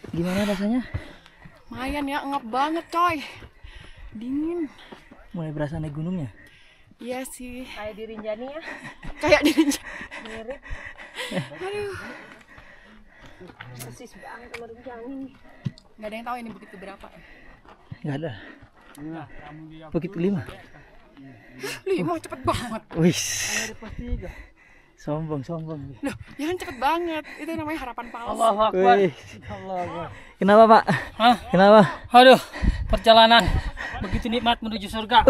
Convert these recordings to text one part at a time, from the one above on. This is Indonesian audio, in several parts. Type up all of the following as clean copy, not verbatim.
Gimana rasanya? Lumayan ya, ngap banget coy. Dingin. Mulai berasa naik gunungnya? Iya sih. Kayak di Rinjani ya. Kayak di Rinjani. Mirip. Aduh. Persis banget sama Rinjani. Gak ada yang tahu ini bukit keberapa. Nggak ada. Bukit kelima. 5 cepet banget. Wis. Sombong. Loh, jangan cepet banget. Itu namanya harapan palsu. Allahu Akbar. Wih. Allah Akbar. Kenapa, Pak? Hah? Kenapa? Aduh, perjalanan begitu nikmat menuju surga.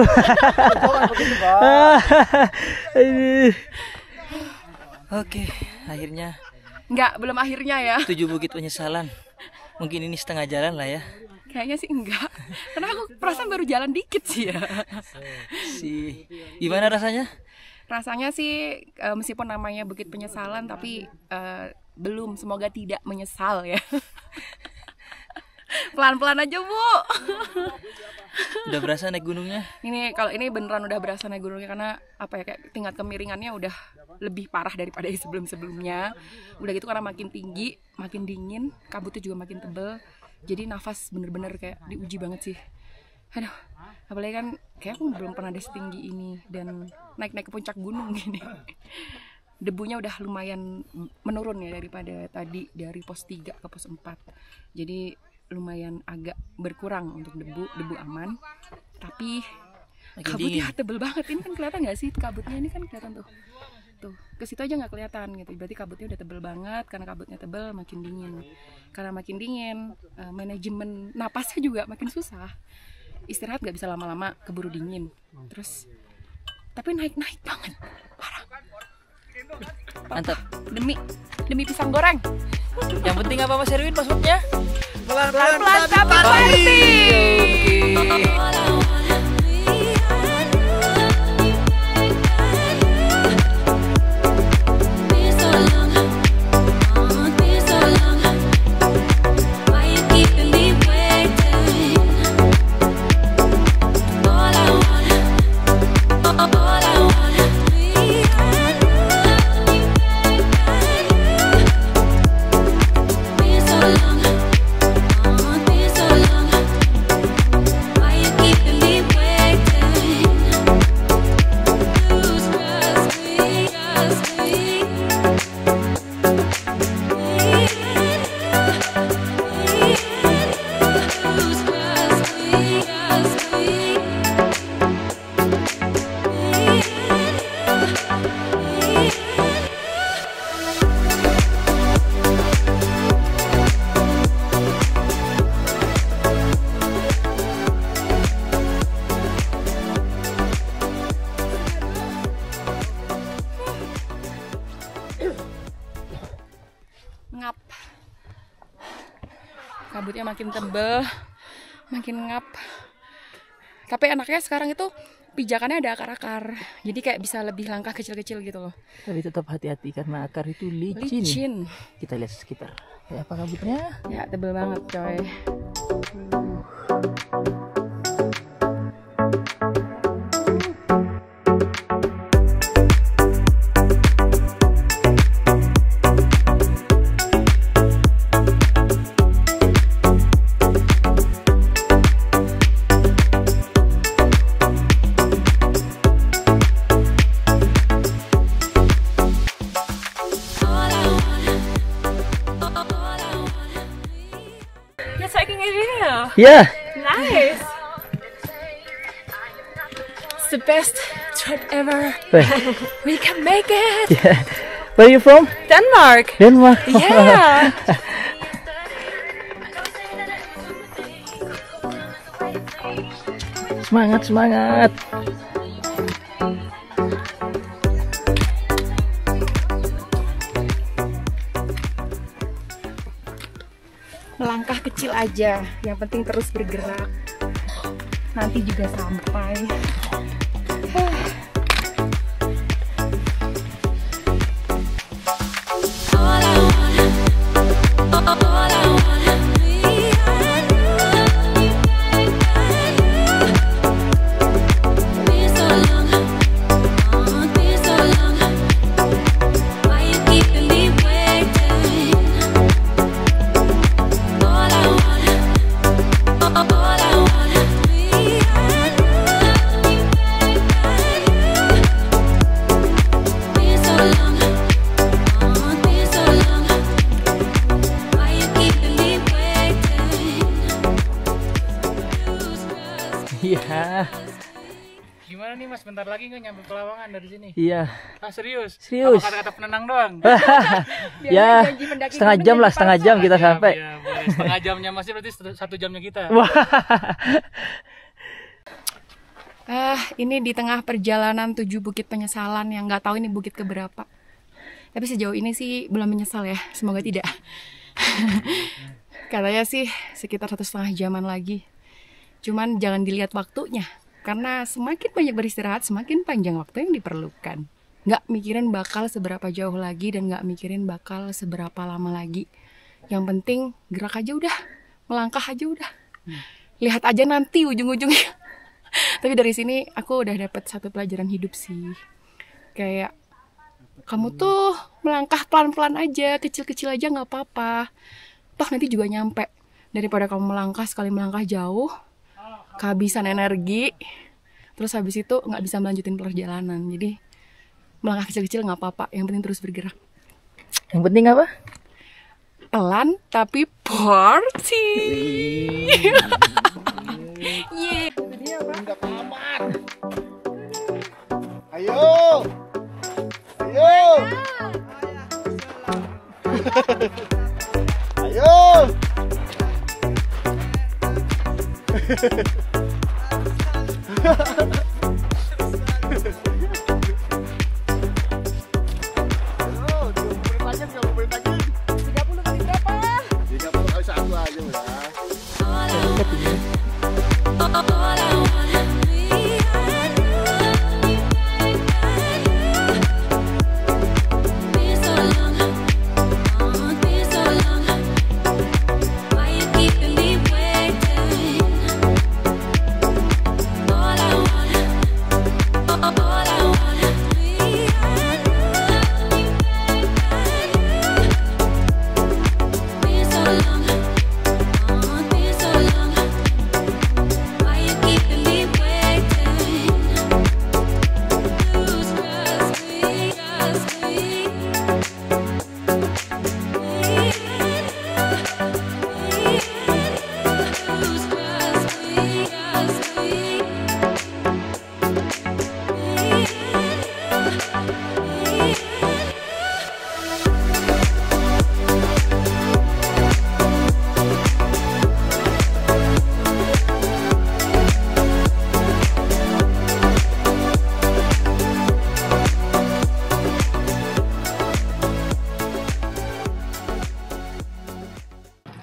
Ini. Oke, akhirnya Enggak, belum akhirnya ya. 7 bukit penyesalan. Mungkin ini setengah jalan lah ya. Kayaknya sih enggak. Karena aku perasaan baru jalan dikit sih ya. Gimana rasanya? Rasanya sih meskipun namanya Bukit Penyesalan tapi belum, semoga tidak menyesal ya. Pelan-pelan aja, Bu. Udah berasa naik gunungnya? Ini kalau ini beneran udah berasa naik gunungnya karena apa ya, kayak tingkat kemiringannya udah lebih parah daripada sebelum-sebelumnya. Udah gitu karena makin tinggi, makin dingin, kabutnya juga makin tebel. Jadi nafas bener-bener kayak diuji banget sih. Aduh, apalagi kan kayak aku belum pernah ada setinggi ini dan naik-naik ke puncak gunung gini. Debunya udah lumayan menurun ya daripada tadi dari pos 3 ke pos 4. Jadi lumayan agak berkurang untuk debu aman. Tapi kabutnya tebel banget. Ini kan kelihatan nggak sih kabutnya? Ini kan kelihatan tuh. Tuh, ke situ aja nggak kelihatan gitu. Berarti kabutnya udah tebel banget. Karena kabutnya tebel makin dingin. Karena makin dingin, manajemen napasnya juga makin susah. Istirahat nggak bisa lama-lama, keburu dingin. Terus, tapi naik banget, parah. Mantap. Demi pisang goreng. Yang penting apa Mas Erwin passwordnya? Pelan-pelan tapi pasti. Ngap, kabutnya makin tebel, makin ngap. Tapi enaknya sekarang itu pijakannya ada akar-akar, jadi kayak bisa lebih langkah kecil-kecil gitu loh. Tapi tetap hati-hati karena akar itu licin. Kita lihat sekitar. Ya, apa kabutnya? Ya tebel banget coy. Yeah. Nice. It's the best trip ever. We can make it. Yeah. Where are you from? Denmark. Denmark. Yeah. Semangat. Langkah kecil aja, yang penting terus bergerak. Nanti juga sampai. All Ya. Gimana nih Mas, bentar lagi nggak nyampe Pelawangan dari sini? Iya. Ah serius? Serius. Apa kata-kata penenang doang? Ya, setengah jam lah, setengah jam kita sampai. Iya, boleh. Setengah jamnya Masnya berarti 1 jamnya kita. Wah. Ini di tengah perjalanan 7 bukit penyesalan yang nggak tahu ini bukit keberapa. Tapi sejauh ini sih belum menyesal ya, semoga tidak. Katanya sih sekitar 1,5 jaman lagi. Cuman jangan dilihat waktunya, karena semakin banyak beristirahat, semakin panjang waktu yang diperlukan. Nggak mikirin bakal seberapa jauh lagi dan nggak mikirin bakal seberapa lama lagi. Yang penting gerak aja udah, melangkah aja udah. Lihat aja nanti ujung-ujungnya. Tapi dari sini aku udah dapet satu pelajaran hidup sih. Kayak kamu tuh melangkah pelan-pelan aja, kecil-kecil aja nggak apa-apa. Toh nanti juga nyampe. Daripada kamu melangkah sekali melangkah jauh, kehabisan energi, terus habis itu nggak bisa melanjutin perjalanan. Jadi melangkah kecil-kecil nggak apa-apa, yang penting terus bergerak. Yang penting apa? Pelan tapi party. Yeah. Ayo. Ayo. Ayo.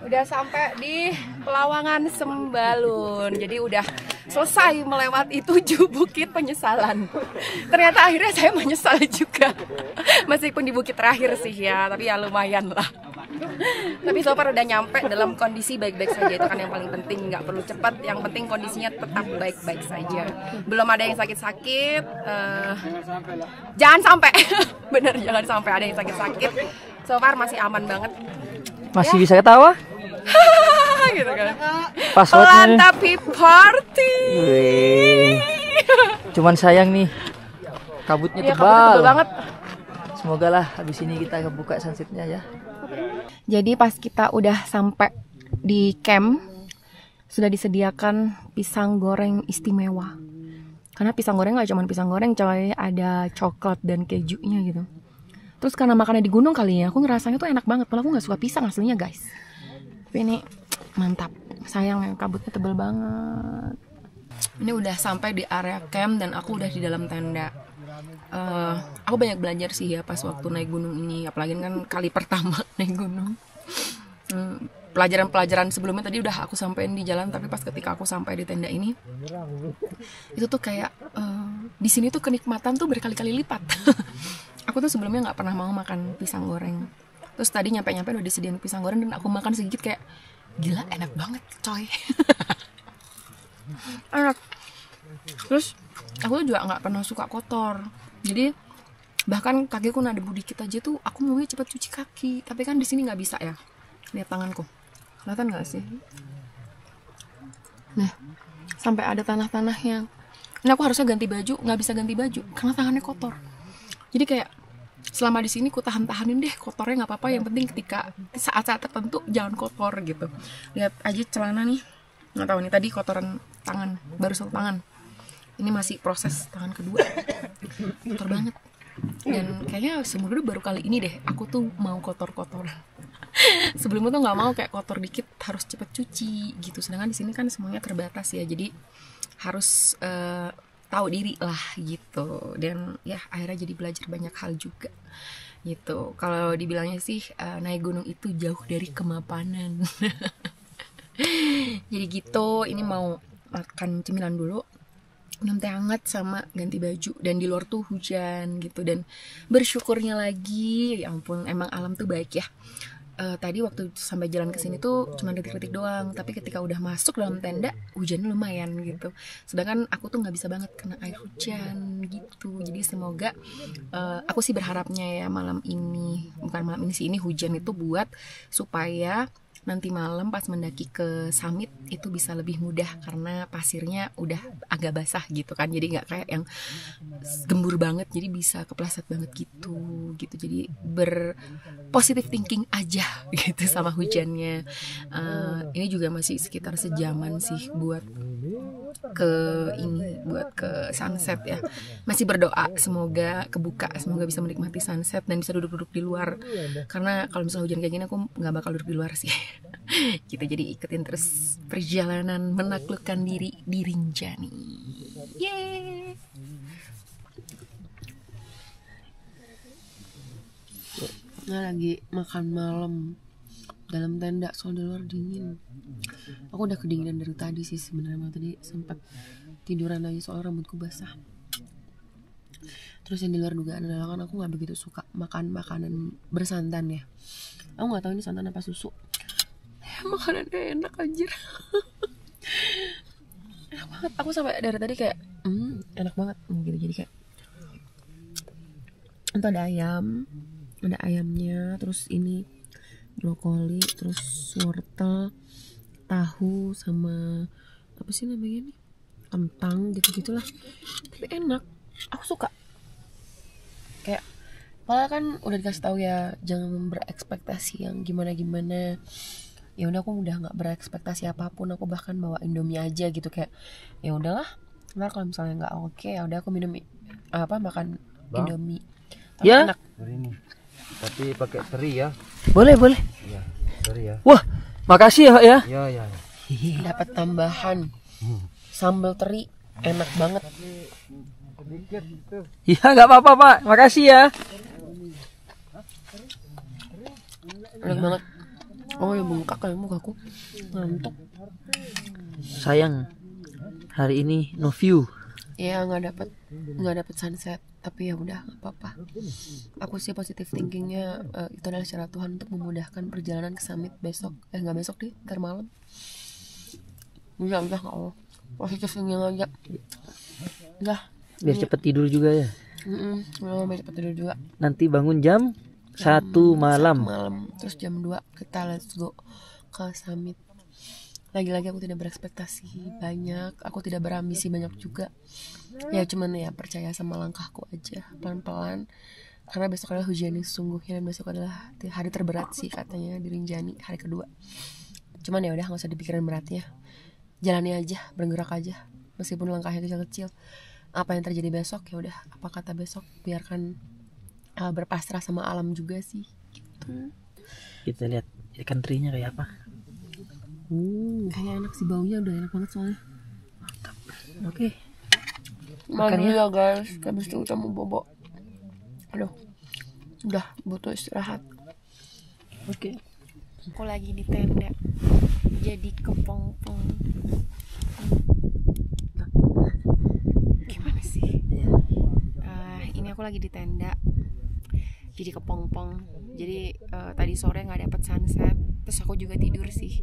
Udah sampai di Pelawangan Sembalun. Jadi udah selesai melewati 7 bukit penyesalan. Ternyata akhirnya saya menyesal juga. Meskipun di bukit terakhir sih ya, tapi ya lumayan lah. Tapi so far udah nyampe dalam kondisi baik-baik saja. Itu kan yang paling penting, nggak perlu cepat. Yang penting kondisinya tetap baik-baik saja. Belum ada yang sakit-sakit. Jangan sampai. Bener, jangan sampai ada yang sakit-sakit. So far masih aman banget. Masih bisa ketawa? Gitu kan. Passwordnya. Pelan tapi party. Wih. Cuman sayang nih, kabutnya Iya, tebal. kabutnya tebal banget. Semoga lah habis ini kita buka sunsetnya ya. Jadi pas kita udah sampai di camp, sudah disediakan pisang goreng istimewa. Karena pisang goreng nggak cuma pisang goreng, coy, ada coklat dan kejunya gitu. Terus karena makannya di gunung kali ya, aku ngerasanya tuh enak banget. Padahal aku nggak suka pisang aslinya guys. Tapi ini mantap. Sayang ya, kabutnya tebal banget. Ini udah sampai di area camp dan aku udah di dalam tenda. Aku banyak belajar sih ya pas waktu naik gunung ini. Apalagi kan kali pertama naik gunung. Pelajaran-pelajaran sebelumnya tadi udah aku sampein di jalan, tapi pas ketika aku sampai di tenda ini, itu tuh kayak di sini tuh kenikmatan tuh berkali-kali lipat. Aku tuh sebelumnya nggak pernah mau makan pisang goreng. Terus tadi nyampe-nyampe udah disediain pisang goreng dan aku makan sedikit kayak gila enak banget coy. Enak. Terus aku tuh juga nggak pernah suka kotor. Jadi bahkan kakiku ada debu dikit aja tuh aku maunya cepet cuci kaki. Tapi kan di sini nggak bisa ya. Lihat tanganku. Kelihatan nggak sih? Nah, sampai ada tanah-tanahnya. Ini aku harusnya ganti baju, nggak bisa ganti baju karena tangannya kotor. Jadi kayak selama di sini ku tahan-tahanin deh kotornya nggak apa-apa. Yang penting ketika saat-saat tertentu jangan kotor gitu. Lihat aja celana nih, nggak tahu nih tadi kotoran tangan, baru 1 tangan. Ini masih proses tangan kedua, kotor banget. Dan kayaknya seumur hidup baru kali ini deh aku tuh mau kotor-kotoran. Sebelumnya tuh nggak mau, kayak kotor dikit harus cepet cuci gitu. Sedangkan di sini kan semuanya terbatas ya, jadi harus tahu diri lah gitu. Dan ya akhirnya jadi belajar banyak hal juga gitu. Kalau dibilangnya sih naik gunung itu jauh dari kemapanan. Jadi gitu, ini mau makan cemilan dulu, minum teh hangat sama ganti baju. Dan di luar tuh hujan gitu. Dan bersyukurnya lagi, ya ampun, emang alam tuh baik ya. Tadi waktu sampai jalan ke sini tuh cuma detik-detik doang, tapi ketika udah masuk dalam tenda hujannya lumayan gitu. Sedangkan aku tuh nggak bisa banget kena air hujan gitu. Jadi semoga aku sih berharapnya ya malam ini, bukan malam ini sih, ini hujan itu buat supaya nanti malam pas mendaki ke summit itu bisa lebih mudah karena pasirnya udah agak basah gitu kan. Jadi nggak kayak yang gembur banget, jadi bisa kepleset banget gitu. Jadi berpositif thinking aja gitu sama hujannya. Ini juga masih sekitar sejaman sih buat ke sunset ya. Masih berdoa semoga kebuka, semoga bisa menikmati sunset dan bisa duduk-duduk di luar. Karena kalau misalnya hujan kayak gini aku nggak bakal duduk di luar sih. Gitu, jadi ikutin terus perjalanan menaklukkan diri di Rinjani. Yeay. Nah, lagi makan malam dalam tenda, soal di luar dingin. Aku udah kedinginan dari tadi sih sebenarnya, tadi sempat tiduran lagi soal rambutku basah. Terus yang di luar dugaan adalah kan aku nggak begitu suka makan makanan bersantan ya. Aku nggak tahu ini santan apa susu. Makanannya enak anjir. Enak banget. Aku sampai dari tadi kayak enak banget gitu. Jadi kayak itu ada ayam, ada ayamnya, terus ini brokoli, terus wortel, tahu, sama apa sih namanya nih, kentang gitu-gitulah. Tapi enak, aku suka. Kayak padahal kan udah dikasih tahu ya jangan berekspektasi yang gimana-gimana. Ya udah, aku udah nggak berekspektasi apapun. Aku bahkan bawa Indomie aja gitu, kayak ya udahlah, ntar kalau misalnya nggak oke ya udah aku minum makan Indomie. Tapi ya enak. Ini tapi pakai teri ya. boleh Ya, teri ya. Wah, makasih ya. Ya. Dapat tambahan sambal teri, enak banget. Ya nggak apa-apa Pak, makasih ya. Enak banget. Oh ya, bengkak kayak mukaku, ngantuk. Sayang hari ini no view. Ya nggak dapet sunset, tapi ya udah nggak apa-apa. Aku sih positive thinkingnya itu adalah cara Tuhan untuk memudahkan perjalanan ke summit besok. Nggak besok deh, ntar malam. Udah nggak apa. Positive thinking aja. Udah. Biar cepet tidur juga ya. Biar cepet tidur juga. Nanti bangun jam 1 malam. Terus jam 2 kita let's go ke summit. Lagi-lagi aku tidak berekspektasi banyak, aku tidak berambisi banyak juga. Ya cuman ya percaya sama langkahku aja, pelan-pelan. Karena besok adalah hujan yang sesungguhnya, dan besok adalah hari terberat sih katanya di Rinjani, hari kedua. Cuman ya udah, nggak usah dipikirin beratnya. Jalani aja, bergerak aja, meskipun langkahnya kecil-kecil. Apa yang terjadi besok ya udah, apa kata besok, biarkan berpasrah sama alam juga sih gitu. Kita lihat ikan terinya kayak apa. Kayak enak sih, baunya udah enak banget soalnya. Oke. Makan ya guys, habis itu kita mau bobo. Aduh, udah butuh istirahat. Oke. Aku lagi di tenda, jadi kepompong. Gimana sih? Ini aku lagi di tenda, jadi kepompong. Jadi tadi sore nggak dapet sunset, terus aku juga tidur sih.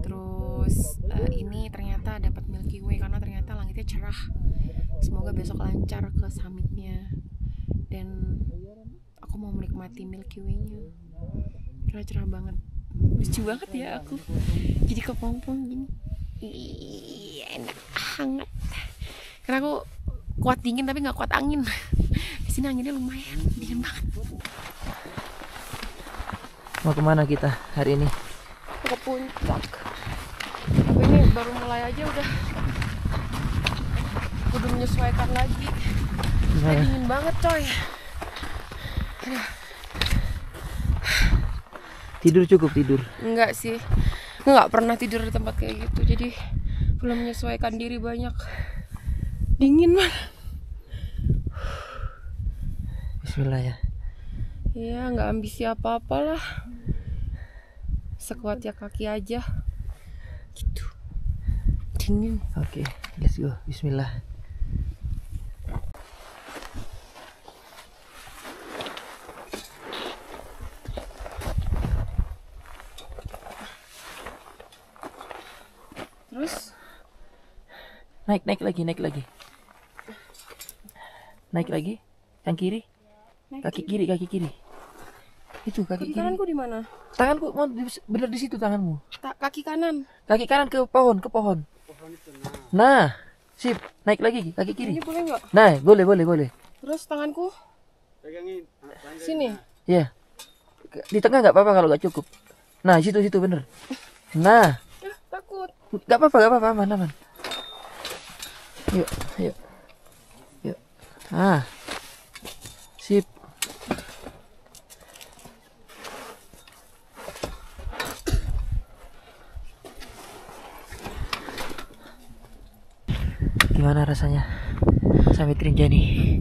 Terus ini ternyata dapat Milky Way karena ternyata langitnya cerah. Semoga besok lancar ke summitnya. Dan aku mau menikmati Milky Way-nya. Cerah-cerah banget. Lucu banget ya aku. Jadi kepompong gini. Enak, hangat. Karena aku kuat dingin tapi nggak kuat angin. Di sini anginnya lumayan, dingin banget. Mau kemana kita hari ini? Ke puncak. Tapi ini baru mulai aja udah kudu menyesuaikan lagi. Dingin banget coy. Tidur cukup tidur? Enggak sih, nggak pernah tidur di tempat kayak gitu, jadi belum menyesuaikan diri banyak. Dingin banget. Bismillah ya. Iya, nggak ambisi apa-apalah. Sekuat ya kaki aja. Gitu. Dingin. Oke, let's go. Bismillah. Terus Naik lagi. Naik lagi. Yang kiri. Kaki kiri. Itu kaki kiri. kananku di mana? Tanganku mau bener di situ tanganmu. Kaki kanan. Kaki kanan ke pohon. Nah, sip. Naik lagi kaki kiri. Ini boleh nggak? Nah, boleh. Terus tanganku sini. Iya. Di tengah nggak apa-apa kalau nggak cukup. Nah, situ bener. Nah, Takut. nggak apa-apa, aman. Yuk. Ah, sip. Gimana rasanya sampai Trinjani?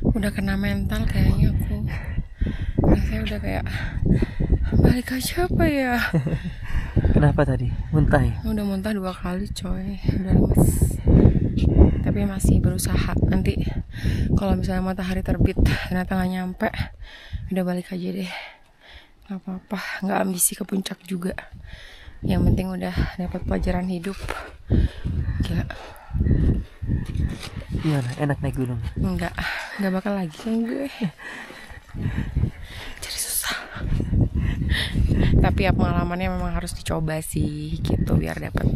Udah kena mental kayaknya aku. Rasanya udah kayak balik aja apa ya? Kenapa tadi? Muntah ya? Udah muntah 2 kali coy. Udah lemes. Tapi masih berusaha. Nanti kalau misalnya matahari terbit ternyata nggak nyampe, udah balik aja deh. Gak apa-apa, nggak ambisi ke puncak juga. Yang penting udah dapat pelajaran hidup. Gila. Gimana? Enak naik gunung? Nggak bakal lagi kan gue. Jadi susah. Tapi ya pengalamannya memang harus dicoba sih gitu biar dapat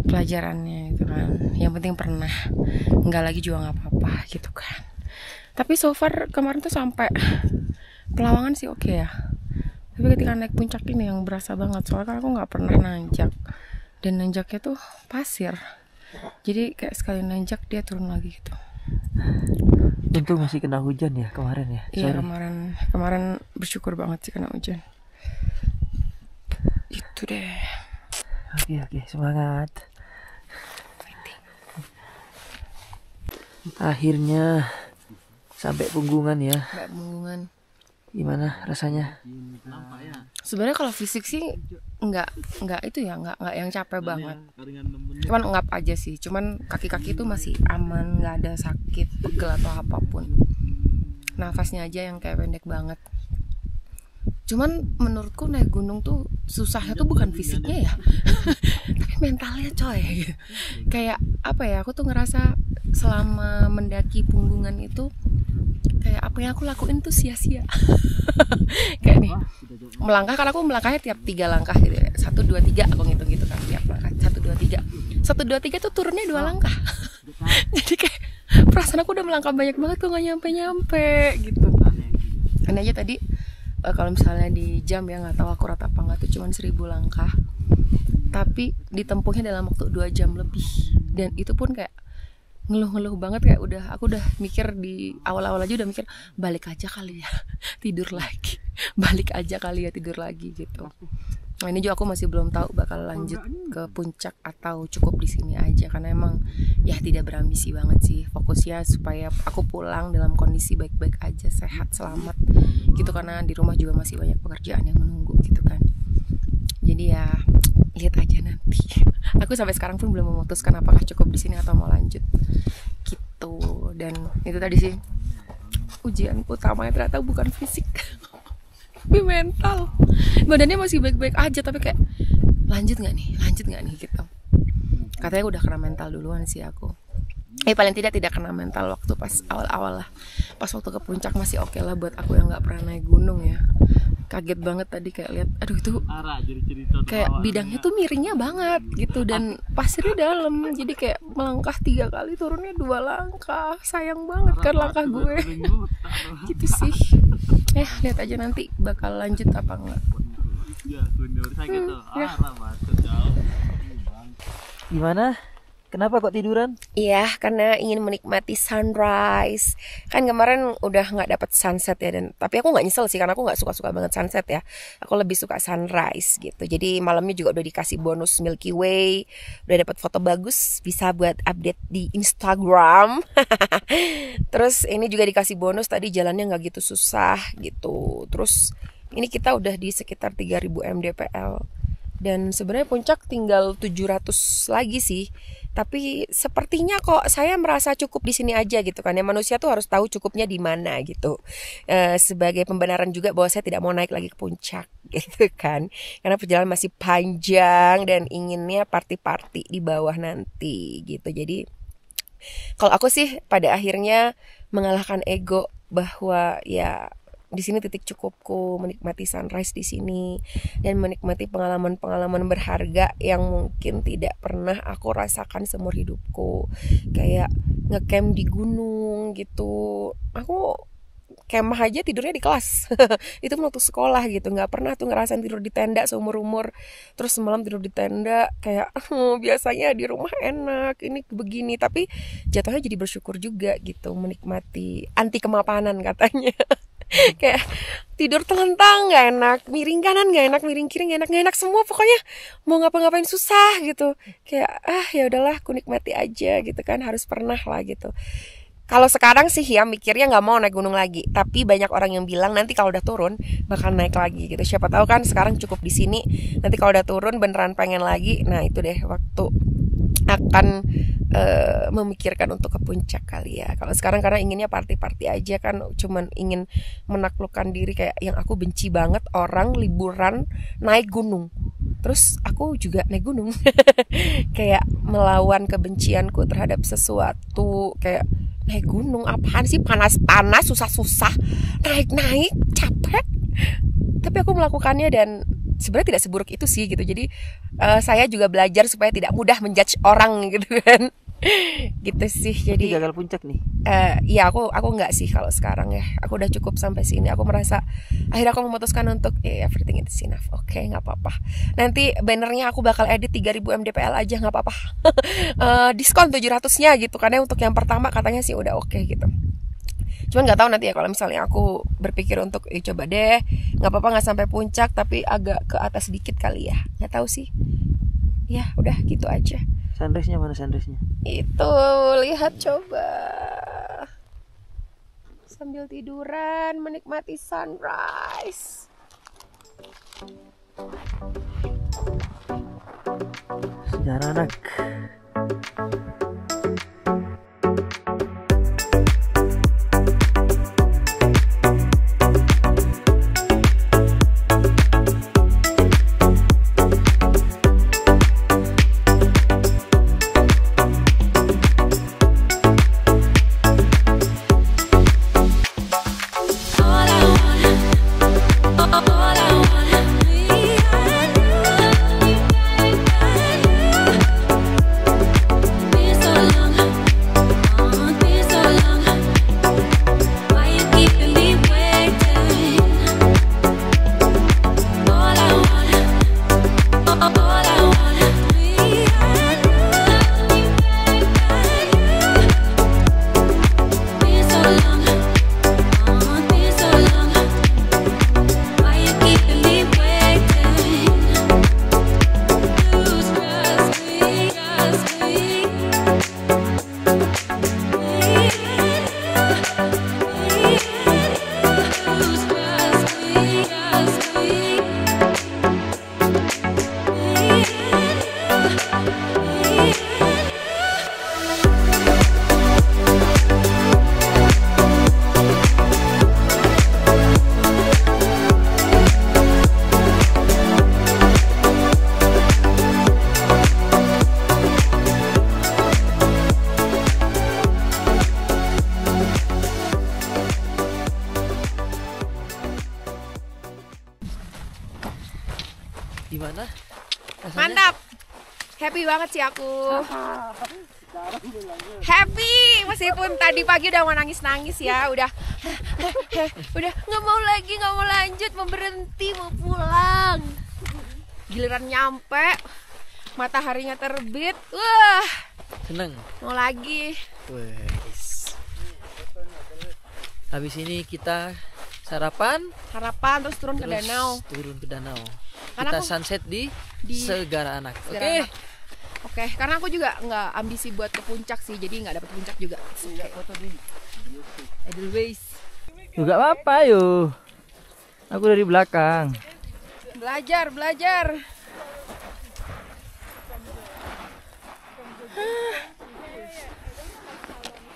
pelajarannya gitu kan. Yang penting pernah, nggak lagi juga nggak apa-apa gitu kan. Tapi so far kemarin tuh sampai Pelawangan sih oke ya. Tapi ketika naik puncak ini yang berasa banget, soalnya kan aku nggak pernah nanjak dan nanjaknya tuh pasir. Jadi kayak sekali nanjak dia turun lagi gitu. Untung masih kena hujan ya kemarin ya. Iya kemarin bersyukur banget sih kena hujan. Itu deh. Oke, semangat. Akhirnya sampai Punggungan ya. Sampai Punggungan. Gimana rasanya? Sebenarnya kalau fisik sih nggak itu ya, nggak yang capek banget. Cuman ngap aja sih. Cuman kaki-kaki itu masih aman, nggak ada sakit, pegel atau apapun. Nafasnya aja yang kayak pendek banget. Cuman menurutku naik gunung tuh susahnya tuh bukan fisiknya ya, tapi mentalnya coy. Kayak apa ya? Aku tuh ngerasa selama mendaki Punggungan itu kayak apa yang aku lakuin tuh sia-sia. Kayak nih melangkah, karena aku melangkahnya tiap 3 langkah gitu ya. 1, 2, 3 aku ngitung gitu kan, tiap langkah 1, 2, 3. 1, 2, 3 tuh turunnya 2 langkah. Jadi kayak perasaan aku udah melangkah banyak banget kok nggak nyampe gitu. Karena aja tadi kalau misalnya di jam ya nggak tahu akurat apa nggak tuh cuman 1000 langkah. Tapi ditempuhnya dalam waktu 2 jam lebih. Dan itu pun kayak ngeluh-ngeluh banget, kayak aku udah mikir di awal-awal aja udah mikir balik aja kali ya tidur lagi, balik aja kali ya tidur lagi gitu. Nah ini juga aku masih belum tahu bakal lanjut ke puncak atau cukup di sini aja, karena emang ya tidak berambisi banget sih, fokusnya supaya aku pulang dalam kondisi baik-baik aja, sehat, selamat gitu, karena di rumah juga masih banyak pekerjaan yang menunggu gitu kan. Jadi ya lihat aja nanti. Aku sampai sekarang pun belum memutuskan apakah cukup di sini atau mau lanjut gitu. Dan itu tadi sih ujian utamanya ternyata bukan fisik, tapi mental. Badannya masih baik-baik aja tapi kayak lanjut nggak nih gitu. Katanya udah kena mental duluan sih aku. Paling tidak kena mental waktu pas awal-awal lah. Pas waktu ke puncak masih oke lah buat aku yang nggak pernah naik gunung ya. Kaget banget tadi kayak lihat, aduh itu kayak bidangnya tuh miringnya banget gitu dan pasirnya dalam, jadi kayak melangkah 3 kali turunnya 2 langkah, sayang banget kan langkah gue. Gitu sih. Lihat aja nanti bakal lanjut apa enggak. Gimana? Kenapa kok tiduran? Iya, karena ingin menikmati sunrise. Kan kemarin udah nggak dapat sunset ya, tapi aku nggak nyesel sih karena aku nggak suka banget sunset ya. Aku lebih suka sunrise gitu. Jadi malamnya juga udah dikasih bonus Milky Way, udah dapat foto bagus, bisa buat update di Instagram. Terus ini juga dikasih bonus tadi jalannya nggak gitu susah gitu. Terus ini kita udah di sekitar 3000 mdpl. Dan sebenarnya puncak tinggal 700 lagi sih. Tapi sepertinya kok saya merasa cukup di sini aja gitu kan ya. Manusia tuh harus tahu cukupnya di mana gitu. Sebagai pembenaran juga bahwa saya tidak mau naik lagi ke puncak gitu kan. Karena perjalanan masih panjang dan inginnya party-party di bawah nanti gitu. Jadi kalau aku sih pada akhirnya mengalahkan ego bahwa ya di sini titik cukupku, menikmati sunrise di sini dan menikmati pengalaman-pengalaman berharga yang mungkin tidak pernah aku rasakan seumur hidupku. Kayak ngecamp di gunung gitu. Aku kemah aja tidurnya di kelas. Itu waktu sekolah gitu, nggak pernah tuh ngerasain tidur di tenda seumur-umur. Terus semalam tidur di tenda kayak biasanya di rumah enak, ini begini. Tapi jatuhnya jadi bersyukur juga gitu, menikmati anti kemapanan katanya. Kayak tidur telentang nggak enak, miring kanan nggak enak, miring kiri nggak enak semua, pokoknya mau ngapa-ngapain susah gitu. Kayak ya udahlah, aku nikmati aja gitu kan, harus pernah lah gitu. Kalau sekarang sih ya mikirnya nggak mau naik gunung lagi, tapi banyak orang yang bilang nanti kalau udah turun bakal naik lagi gitu. Siapa tahu kan sekarang cukup di sini, nanti kalau udah turun beneran pengen lagi, nah itu deh waktu akan memikirkan untuk ke puncak kali ya. Kalau sekarang karena inginnya party-party aja kan, cuman ingin menaklukkan diri. Kayak yang aku benci banget orang liburan naik gunung, terus aku juga naik gunung. Kayak melawan kebencianku terhadap sesuatu. Kayak naik gunung apaan sih, panas-panas, susah-susah, naik-naik, capek. Tapi aku melakukannya dan sebenarnya tidak seburuk itu sih gitu. Jadi saya juga belajar supaya tidak mudah menjudge orang gitu kan. Gitu sih. Jadi gagal puncak nih. Iya aku nggak sih kalau sekarang ya. Aku udah cukup sampai sini. Aku merasa akhirnya aku memutuskan untuk everything is enough. Oke, nggak apa-apa. Nanti bannernya aku bakal edit 3000 mdpl aja, nggak apa-apa. Diskon 700-nya gitu karena untuk yang pertama katanya sih udah oke gitu. Cuman nggak tahu nanti ya kalau misalnya aku berpikir untuk coba deh, nggak apa-apa nggak sampai puncak tapi agak ke atas sedikit kali ya, nggak tahu sih. Ya udah gitu aja. Sunrise-nya mana sunrise-nya? Itu lihat coba sambil tiduran menikmati sunrise. Sejarah anak. Gimana? Rasanya? Mantap. Happy banget sih aku. Happy meskipun tadi pagi udah mau nangis ya, udah nggak mau lagi, nggak mau lanjut, mau berhenti, mau pulang. Giliran nyampe Mataharinya terbit. Wah, Seneng. mau lagi. Wes. Habis ini kita sarapan, Terus turun ke terus danau. turun ke danau. Karena Kita aku- sunset di di Segara Anak. Oke. Segara Anak. Oke, karena aku juga nggak ambisi buat ke puncak sih, jadi nggak dapet puncak juga. Edelweiss. Juga apa yuk? Aku dari belakang. Belajar.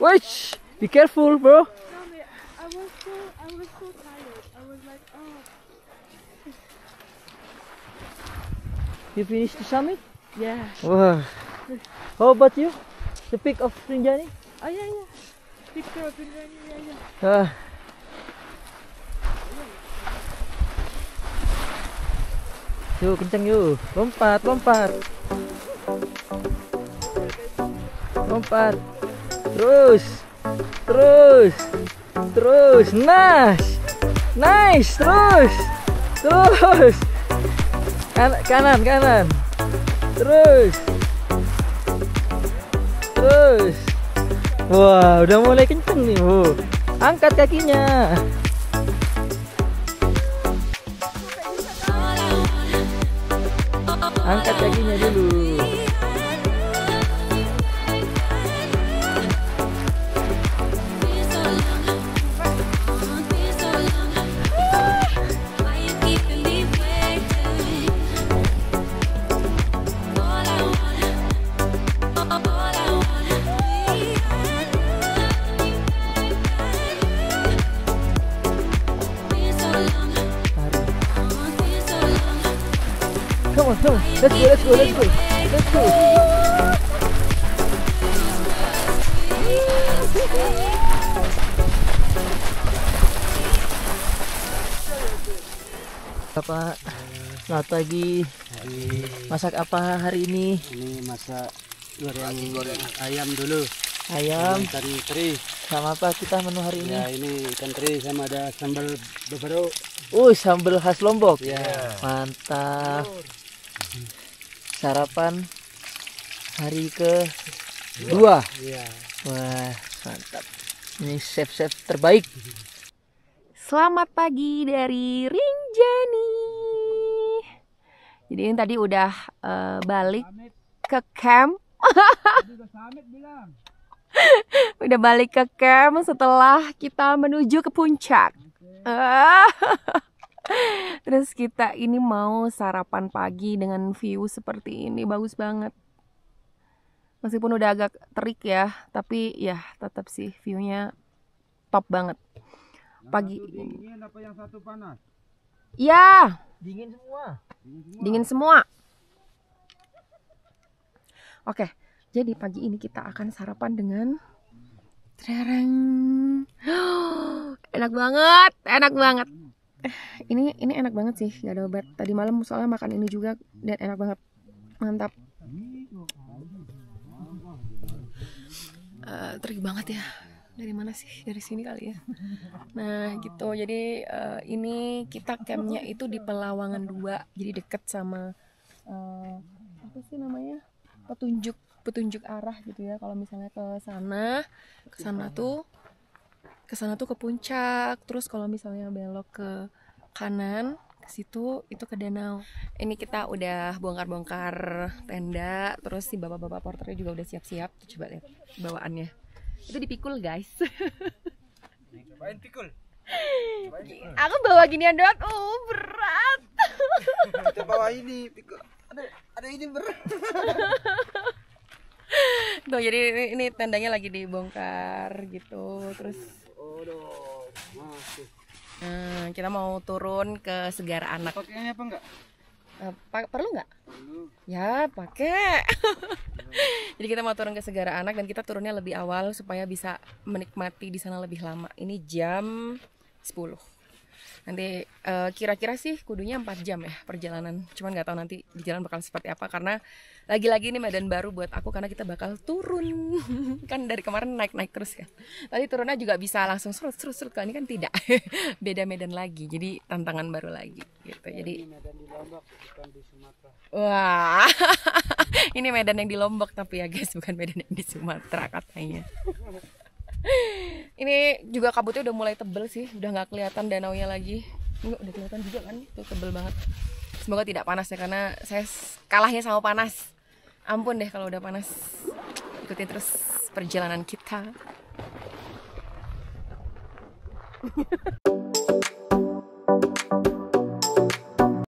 Watch, be careful, bro. I was so tired. I was like, oh. You finished the summit? Yeah. Wah. How about you? The peak of Rinjani? Oh yeah. Picture of Rinjani, yeah. Ah. Yuk, kenceng yuk. Lompat. Lompat. Terus. Nice. Terus. Kanan. Terus. Wah, udah mulai kenceng nih, Bu. Angkat kakinya. Angkat kakinya dulu. Come on. Let's go. Bapak, selamat pagi. Masak apa hari ini? Ini masak goreng ayam dulu. Ayam. Ikan teri. Sama apa kita menu hari ini? Ya ini ikan teri sama ada sambal beberapa. Sambal khas Lombok. Ya. Mantap. Sarapan hari ke-2. Iya. Wah, mantap. Ini chef terbaik. Selamat pagi dari Rinjani. Jadi ini tadi udah balik ke camp. Udah balik ke camp setelah kita menuju ke puncak. Terus kita ini mau sarapan pagi dengan view seperti ini, bagus banget. Meskipun udah agak terik ya, tapi ya tetap sih view-nya top banget. Pagi ini. Dingin apa yang satu panas? Ya, Dingin semua. dingin semua. Oke, jadi pagi ini kita akan sarapan dengan tereng. Enak banget. Ini enak banget sih, nggak ada obat. Tadi malam soalnya makan ini juga dan enak banget, mantap. Terik banget ya. Dari mana sih? Dari sini kali ya. Nah gitu. Jadi ini kita campnya itu di Pelawangan 2. Jadi deket sama apa sih namanya? Petunjuk arah gitu ya. Kalau misalnya ke sana tuh ke puncak. Terus kalau misalnya belok ke kanan ke situ itu ke danau. Ini kita udah bongkar tenda. Terus si bapak-bapak porternya juga udah siap-siap. Coba lihat bawaannya. Itu dipikul guys. Cobain pikul. Aku bawa ginian doang. Berat. Kita bawa ini pikul. Ada ini berat. Tuh jadi ini tendanya lagi dibongkar gitu. Terus kita mau turun ke Segara Anak. Pakainya apa enggak? Perlu nggak? Ya pakai. Jadi kita mau turun ke Segara Anak dan kita turunnya lebih awal supaya bisa menikmati di sana lebih lama. Ini jam 10. Nanti kira-kira sih kudunya 4 jam ya perjalanan. Cuman nggak tahu nanti di jalan bakal seperti apa, karena lagi-lagi ini medan baru buat aku karena kita bakal turun. Kan dari kemarin naik-naik terus kan. Tadi turunnya juga bisa langsung serut-serut, kalau ini kan tidak. Beda medan lagi. Jadi tantangan baru lagi gitu. Jadi Medan di Lombok, bukan di Sumatera. wah. Ini medan yang di Lombok tapi ya guys, bukan medan yang di Sumatera katanya. Ini juga kabutnya udah mulai tebel sih, udah nggak kelihatan danaunya lagi. Ini udah kelihatan juga kan, tuh tebel banget. Semoga tidak panas ya, karena saya kalahnya sama panas. Ampun deh kalau udah panas. Ikutin terus perjalanan kita.